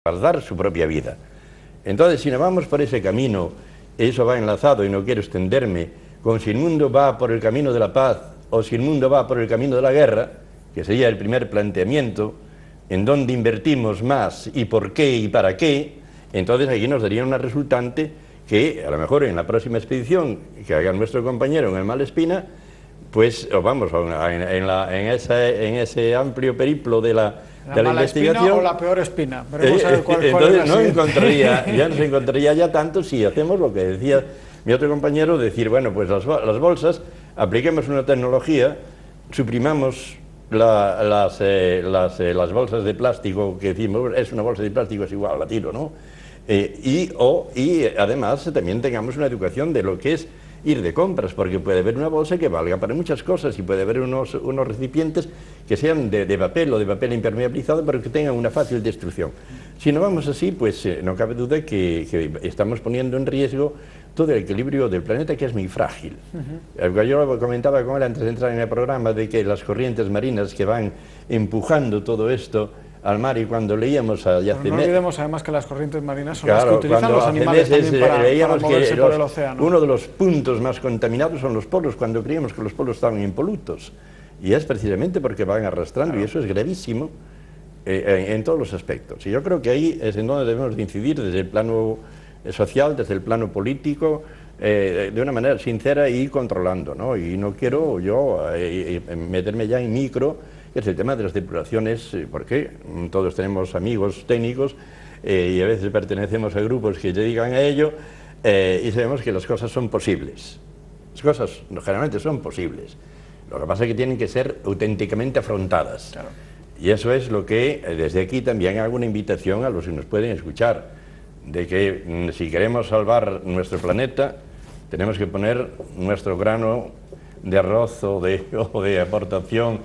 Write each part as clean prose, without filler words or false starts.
dar su propia vida. Entonces, si nos vamos por ese camino, eso va enlazado, y no quiero extenderme, con si el mundo va por el camino de la paz o si el mundo va por el camino de la guerra, que sería el primer planteamiento, en dónde invertimos más y por qué y para qué, entonces aquí nos daría una resultante que a lo mejor en la próxima expedición que haga nuestro compañero en el Malespina, pues vamos, en ese amplio periplo de la investigación. Espina o la peor espina. Veremos a ver cuál entonces es ya no se encontraría ya tanto si hacemos lo que decía mi otro compañero, decir, bueno, pues las bolsas, apliquemos una tecnología, suprimamos las bolsas de plástico que decimos, es una bolsa de plástico, es igual, la tiro, ¿no? Y además también tengamos una educación de lo que es ir de compras, porque puede haber una bolsa que valga para muchas cosas y puede haber unos recipientes que sean de papel o de papel impermeabilizado, pero que tengan una fácil destrucción. Si no vamos así, pues no cabe duda que estamos poniendo en riesgo todo el equilibrio del planeta, que es muy frágil. Yo lo comentaba con él antes de entrar en el programa, de que las corrientes marinas que van empujando todo esto al mar, y cuando leíamos a Yacemé... No olvidemos además que las corrientes marinas son las que utilizan los animales también para moverse por el océano. Uno de los puntos más contaminados son los polos, cuando creíamos que los polos estaban impolutos, y es precisamente porque van arrastrando, y eso es gravísimo en todos los aspectos. Y yo creo que ahí es en donde debemos de incidir, desde el plano social, desde el plano político, de una manera sincera y controlando, ¿no? Y no quiero yo meterme ya en micro, que es el tema de las depuraciones, porque todos tenemos amigos técnicos y a veces pertenecemos a grupos que se dedican a ello, y sabemos que las cosas son posibles. Las cosas generalmente son posibles. Lo que pasa es que tienen que ser auténticamente afrontadas. Claro. Y eso es lo que desde aquí también hago una invitación a los que nos pueden escuchar, de que si queremos salvar nuestro planeta, tenemos que poner nuestro grano de arroz o de aportación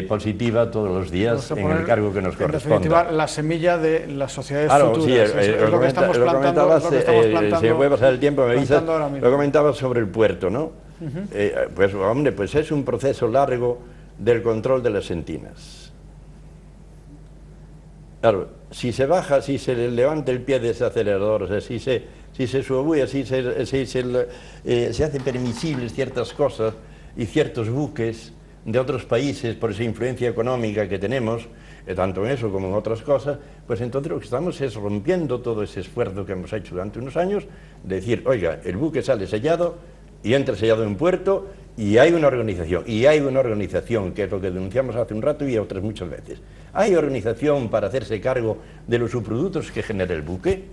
positiva todos los días en el cargo que nos corresponda. En definitiva, la semilla de las sociedades futuras. Sí, lo que estamos plantando. Si me puede pasar el tiempo, me avisas. Lo comentabas sobre el puerto, ¿no? Pues hombre, pues es un proceso largo del control de las sentinas. Claro, si se baja, si se levanta el pie de ese acelerador, o sea, si se suabuya, si se hace permisibles ciertas cosas y ciertos buques de otros países por esa influencia económica que tenemos, tanto en eso como en otras cosas, pues entonces lo que estamos es rompiendo todo ese esfuerzo que hemos hecho durante unos años, de decir, oiga, el buque sale sellado y entra sellado en puerto, y hay una organización, que es lo que denunciamos hace un rato y otras muchas veces. ¿Hay organización para hacerse cargo de los subproductos que genera el buque?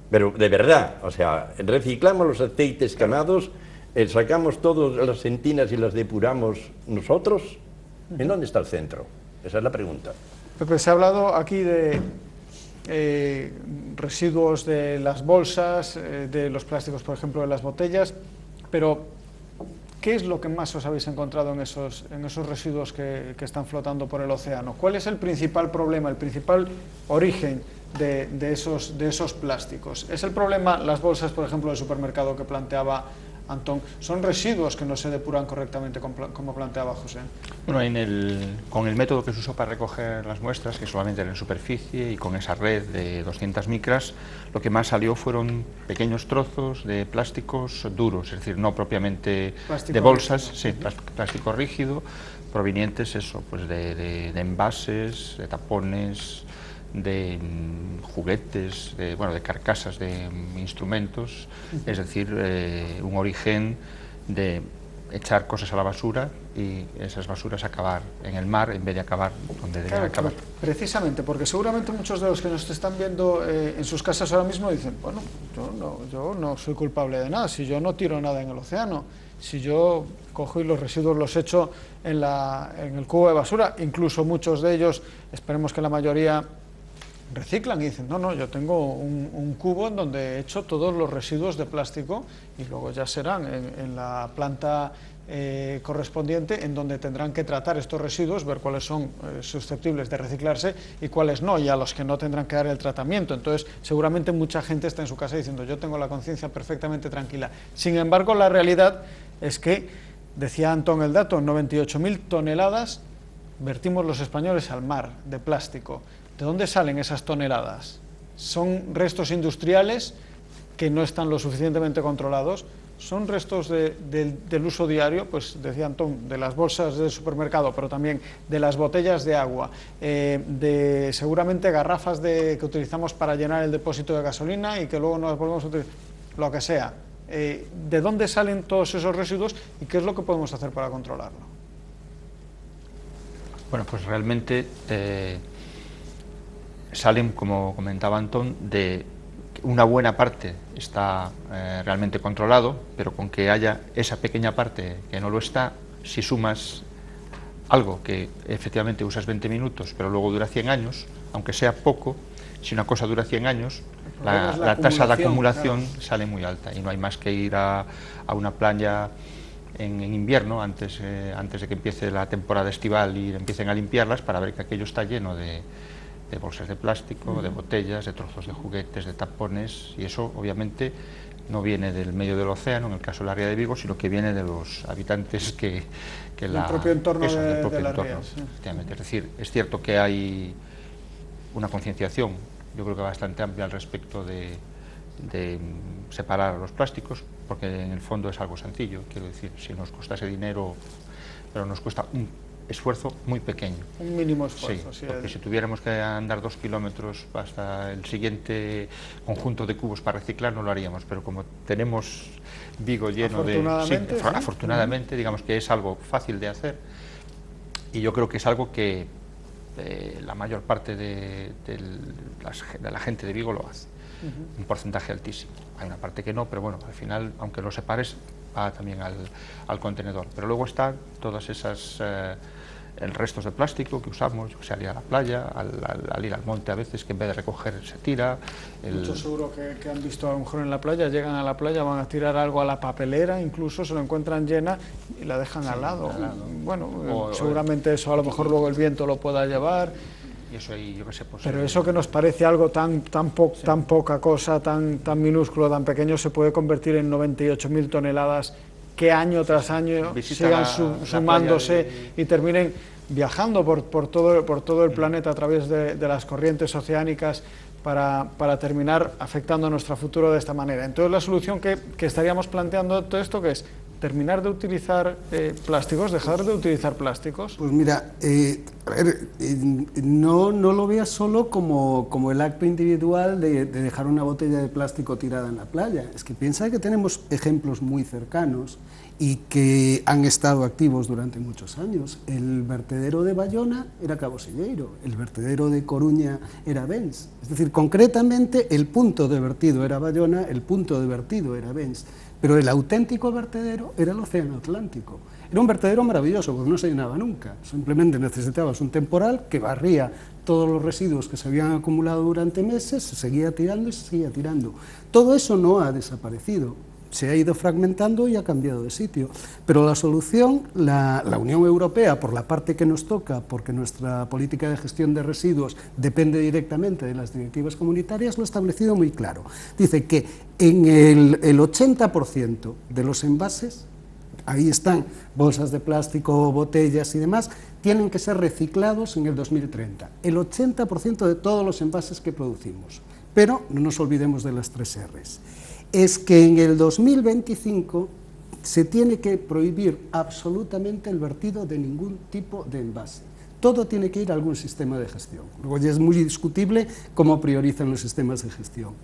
Pero de verdad, o sea, reciclamos los aceites quemados, sacamos todas las sentinas y las depuramos nosotros. ¿En dónde está el centro? Esa es la pregunta. Pepe, se ha hablado aquí de residuos de las bolsas, de los plásticos, por ejemplo, de las botellas, pero ¿qué es lo que más os habéis encontrado en esos residuos que están flotando por el océano? ¿Cuál es el principal problema, el principal origen de esos plásticos? ¿Es el problema las bolsas, por ejemplo, del supermercado que planteaba Antón? ¿Son residuos que no se depuran correctamente, como planteaba José? Bueno, con el método que se usó para recoger las muestras, que solamente era en superficie, y con esa red de 200 micras, lo que más salió fueron pequeños trozos de plásticos duros, es decir, no propiamente plástico de bolsas, rígido. Sí, plástico rígido, provenientes pues de envases, de tapones, de juguetes, de carcasas de instrumentos, es decir, un origen de echar cosas a la basura y esas basuras acabar en el mar en vez de acabar donde deben acabar. Precisamente, porque seguramente muchos de los que nos están viendo en sus casas ahora mismo dicen, bueno, yo no soy culpable de nada, si yo no tiro nada en el océano, si yo cojo y los residuos los echo en el cubo de basura, incluso muchos de ellos, esperemos que la mayoría, reciclan y dicen, no, yo tengo un cubo en donde he hecho todos los residuos de plástico y luego ya serán en la planta correspondiente en donde tendrán que tratar estos residuos, ver cuáles son susceptibles de reciclarse y cuáles no, y a los que no tendrán que dar el tratamiento. Entonces seguramente mucha gente está en su casa diciendo, yo tengo la conciencia perfectamente tranquila. Sin embargo, la realidad es que, decía Antón el dato, 98.000 toneladas vertimos los españoles al mar de plástico. ¿De dónde salen esas toneladas? ¿Son restos industriales que no están lo suficientemente controlados? ¿Son restos del uso diario? Pues decía Antón, de las bolsas del supermercado, pero también de las botellas de agua, de seguramente garrafas que utilizamos para llenar el depósito de gasolina y que luego no las volvemos a utilizar, lo que sea. ¿De dónde salen todos esos residuos y qué es lo que podemos hacer para controlarlo? Bueno, pues realmente salen, como comentaba Antón, de una buena parte está realmente controlado, pero con que haya esa pequeña parte que no lo está, si sumas algo que efectivamente usas 20 minutos, pero luego dura 100 años, aunque sea poco, si una cosa dura 100 años, la tasa de acumulación, claro, sale muy alta, y no hay más que ir a una playa en invierno, antes de que empiece la temporada estival y empiecen a limpiarlas, para ver que aquello está lleno de bolsas de plástico, de botellas, de trozos de juguetes, de tapones, y eso obviamente no viene del medio del océano, en el caso de la ría de Vigo, sino que viene de los habitantes que el propio entorno del propio de entorno, sí. Efectivamente. Es decir, es cierto que hay una concienciación, yo creo que bastante amplia al respecto de separar los plásticos, porque en el fondo es algo sencillo, quiero decir, si nos costase dinero, pero nos cuesta un esfuerzo muy pequeño. Un mínimo esfuerzo. Sí, porque si tuviéramos que andar 2 kilómetros hasta el siguiente conjunto de cubos para reciclar, no lo haríamos, pero como tenemos Vigo lleno afortunadamente, sí, afortunadamente, digamos que es algo fácil de hacer, y yo creo que es algo que la mayor parte de la gente de Vigo lo hace, un porcentaje altísimo. Hay una parte que no, pero bueno, al final, aunque lo separes, va también al contenedor. Pero luego están todas esas restos de plástico que usamos, yo que sé, al ir a la playa, al ir al monte a veces, que en vez de recoger se tira. Muchos seguro que han visto a lo mejor en la playa, llegan a la playa, van a tirar algo a la papelera, incluso se lo encuentran llena y la dejan al lado. Bueno, seguramente eso a lo mejor luego el viento lo pueda llevar. Y eso ahí, yo qué sé, pues, pero eso que nos parece algo tan poca cosa, tan minúsculo, tan pequeño, se puede convertir en 98.000 toneladas que año tras año sigan sumándose y terminen viajando por todo el planeta a través de las corrientes oceánicas para terminar afectando a nuestro futuro de esta manera. Entonces la solución que estaríamos planteando todo esto, que es terminar de utilizar plásticos, dejar de utilizar plásticos. Pues mira, a ver, no lo veas solo como el acto individual de dejar una botella de plástico tirada en la playa. Es que piensa que tenemos ejemplos muy cercanos y que han estado activos durante muchos años. El vertedero de Bayona era Cabo Silleiro, el vertedero de Coruña era Bens. Es decir, concretamente el punto de vertido era Bayona, el punto de vertido era Bens. Pero el auténtico vertedero era el Océano Atlántico. Era un vertedero maravilloso, porque no se llenaba nunca. Simplemente necesitabas un temporal que barría todos los residuos que se habían acumulado durante meses, se seguía tirando y se seguía tirando. Todo eso no ha desaparecido, se ha ido fragmentando y ha cambiado de sitio. Pero la solución, la Unión Europea, por la parte que nos toca, porque nuestra política de gestión de residuos depende directamente de las directivas comunitarias, lo ha establecido muy claro. Dice que en el 80% de los envases, ahí están bolsas de plástico, botellas y demás, tienen que ser reciclados en el 2030. El 80% de todos los envases que producimos. Pero no nos olvidemos de las 3 R's. Es que en el 2025 se tiene que prohibir absolutamente el vertido de ningún tipo de envase. Todo tiene que ir a algún sistema de gestión. Luego ya es muy discutible cómo priorizan los sistemas de gestión.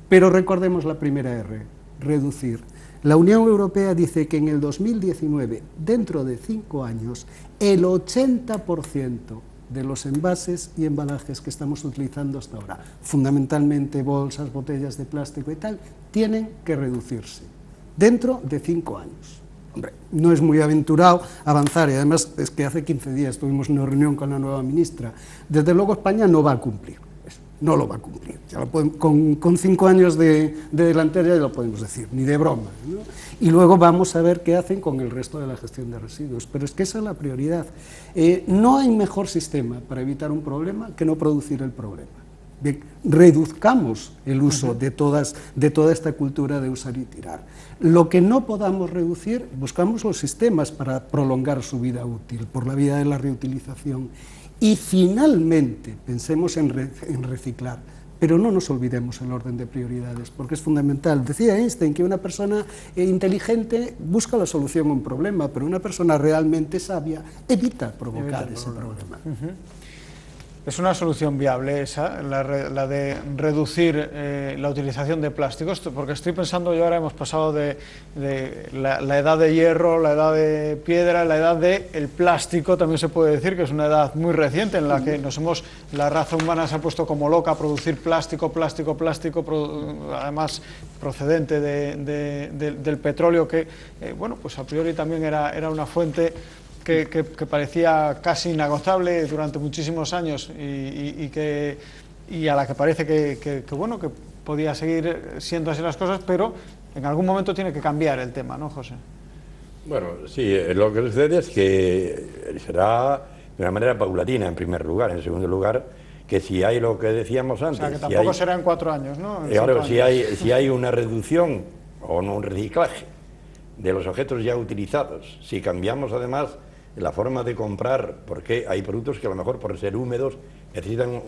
Pero recordemos la primera R, reducir. La Unión Europea dice que en el 2019, dentro de 5 años, el 80% de los envases y embalajes que estamos utilizando hasta ahora, fundamentalmente bolsas, botellas de plástico y tal, tienen que reducirse dentro de 5 años. Hombre, no es muy aventurado avanzar, y además es que hace 15 días tuvimos una reunión con la nueva ministra. Desde luego España no va a cumplir eso, no lo va a cumplir. Ya lo con 5 años de delantera ya lo podemos decir, ni de broma, ¿no? Y luego vamos a ver qué hacen con el resto de la gestión de residuos, pero es que esa es la prioridad. No hay mejor sistema para evitar un problema que no producir el problema. Bien, reduzcamos el uso de toda esta cultura de usar y tirar. Lo que no podamos reducir, buscamos los sistemas para prolongar su vida útil, por la vía de la reutilización. y finalmente pensemos en reciclar. Pero no nos olvidemos el orden de prioridades, porque es fundamental. Decía Einstein que una persona inteligente busca la solución a un problema, pero una persona realmente sabia evita provocar ese problema. Es una solución viable esa, la de reducir la utilización de plásticos, porque estoy pensando, yo ahora hemos pasado de la edad de hierro, la edad de piedra, la edad del plástico, también se puede decir que es una edad muy reciente en la que la raza humana se ha puesto como loca a producir plástico, además procedente del petróleo, que bueno, pues a priori también era una fuente que parecía casi inagotable durante muchísimos años y a la que parece que podía seguir siendo así las cosas, pero en algún momento tiene que cambiar el tema, ¿no, José? Bueno, sí, lo que sucede es que será de una manera paulatina en primer lugar. En segundo lugar, que si hay lo que decíamos antes... O sea, que tampoco será en 4 años, ¿no? Claro, si hay una reducción o un reciclaje de los objetos ya utilizados, si cambiamos además la forma de comprar, porque hay productos que a lo mejor por ser húmedos necesitan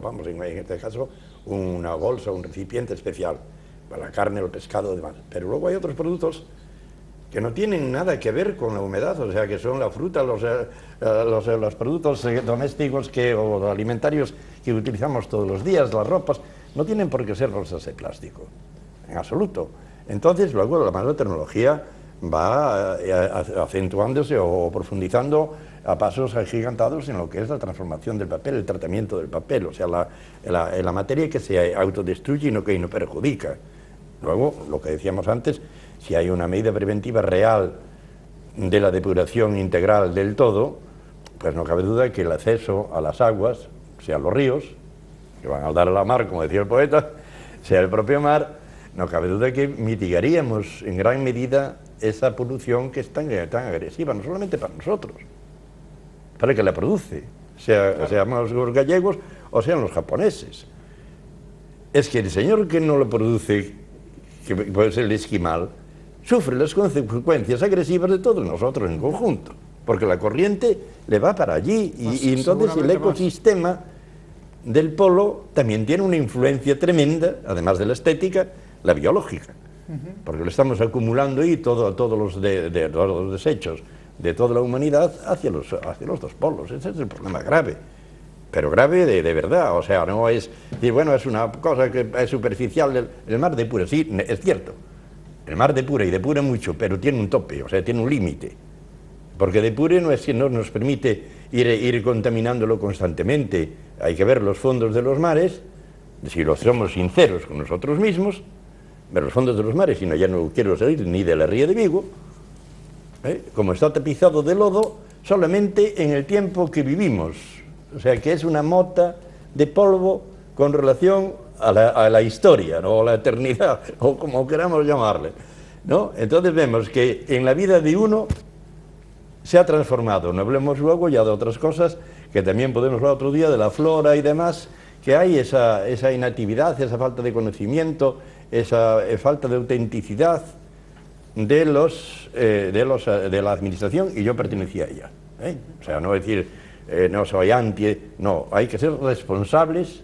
vamos, en este caso, una bolsa, un recipiente especial para la carne, el pescado y demás. Pero luego hay otros productos que no tienen nada que ver con la humedad, o sea, que son la fruta, los productos domésticos o alimentarios que utilizamos todos los días, las ropas, no tienen por qué ser bolsas de plástico, en absoluto. Entonces, luego la nueva tecnología va acentuándose o profundizando a pasos agigantados en lo que es la transformación del papel, el tratamiento del papel, o sea, la materia que se autodestruye y no perjudica. Luego, lo que decíamos antes, si hay una medida preventiva real de la depuración integral del todo, pues no cabe duda que el acceso a las aguas, sea los ríos, que van a dar a la mar, como decía el poeta, sea el propio mar, no cabe duda que mitigaríamos en gran medida esa polución que es tan agresiva, no solamente para nosotros, para el que la produce, seamos los gallegos o sean los japoneses. Es que el señor que no lo produce, que puede ser el esquimal, sufre las consecuencias agresivas de todos nosotros en conjunto, porque la corriente le va para allí y entonces el ecosistema del polo también tiene una influencia tremenda, además de la estética, la biológica, porque lo estamos acumulando ahí todos los desechos de toda la humanidad hacia los dos polos. Ese es el problema grave, pero grave de verdad. O sea, no es decir, bueno, es una cosa que es superficial. El mar depura, sí, es cierto, el mar depura y depura mucho, pero tiene un tope, o sea, tiene un límite, porque depure no es que no nos permite ir contaminándolo constantemente. Hay que ver los fondos de los mares, si los somos sinceros con nosotros mismos, ver los fondos de los mares, ya no quiero salir ni de la ría de Vigo, como está tapizado de lodo solamente en el tiempo que vivimos, o sea que es una mota de polvo con relación a la historia, ¿no? O la eternidad, o como queramos llamarle, ¿no? Entonces vemos que en la vida de uno se ha transformado. No hablemos luego ya de otras cosas que también podemos hablar otro día, de la flora y demás, que hay esa inactividad, esa falta de conocimiento, esa falta de autenticidad de la administración, y yo pertenecía a ella. O sea, no decir, no soy anti, no, hay que ser responsables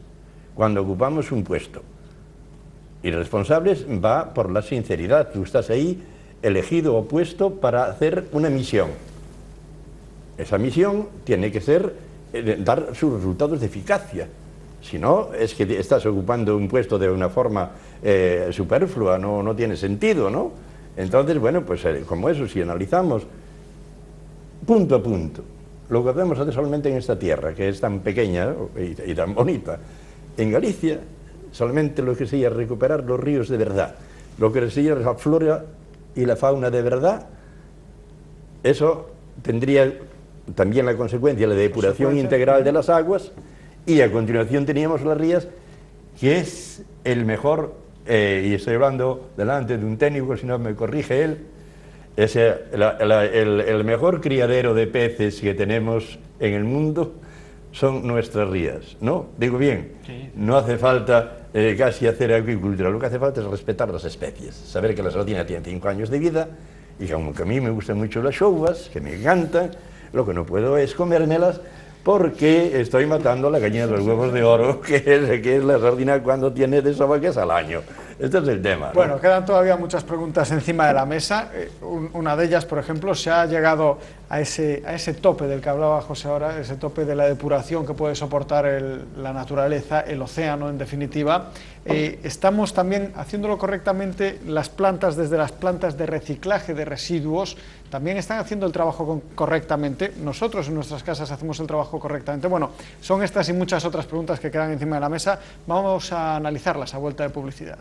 cuando ocupamos un puesto. Y responsables va por la sinceridad. Tú estás ahí elegido o puesto para hacer una misión. Esa misión tiene que ser dar sus resultados de eficacia. Si no, es que estás ocupando un puesto de una forma superflua, no tiene sentido, ¿no? Entonces, bueno, pues como eso, si analizamos punto a punto lo que podemos hacer solamente en esta tierra, que es tan pequeña y tan bonita, en Galicia, solamente lo que sería recuperar los ríos de verdad, lo que sería la flora y la fauna de verdad, eso tendría también la consecuencia, la depuración integral de las aguas, y a continuación teníamos las rías, que es el mejor, y estoy hablando delante de un técnico, si no me corrige él, es el mejor criadero de peces que tenemos en el mundo son nuestras rías, ¿no? Digo bien, sí. No hace falta casi hacer agricultura, lo que hace falta es respetar las especies, saber que la sardina tiene 5 años de vida, y aunque a mí me gustan mucho las chouvas, que me encantan, Lo que no puedo es comérmelas porque estoy matando la gallina de los huevos de oro, que es la sardina cuando tiene desovaques al año. Este es el tema, ¿no? Bueno, quedan todavía muchas preguntas encima de la mesa. Una de ellas, por ejemplo, se ha llegado a ese tope del que hablaba José ahora, ese tope de la depuración que puede soportar la naturaleza, el océano en definitiva. Estamos también haciéndolo correctamente, las plantas, desde las plantas de reciclaje de residuos, también están haciendo el trabajo correctamente. Nosotros en nuestras casas hacemos el trabajo correctamente. Bueno, son estas y muchas otras preguntas que quedan encima de la mesa. Vamos a analizarlas a vuelta de publicidad.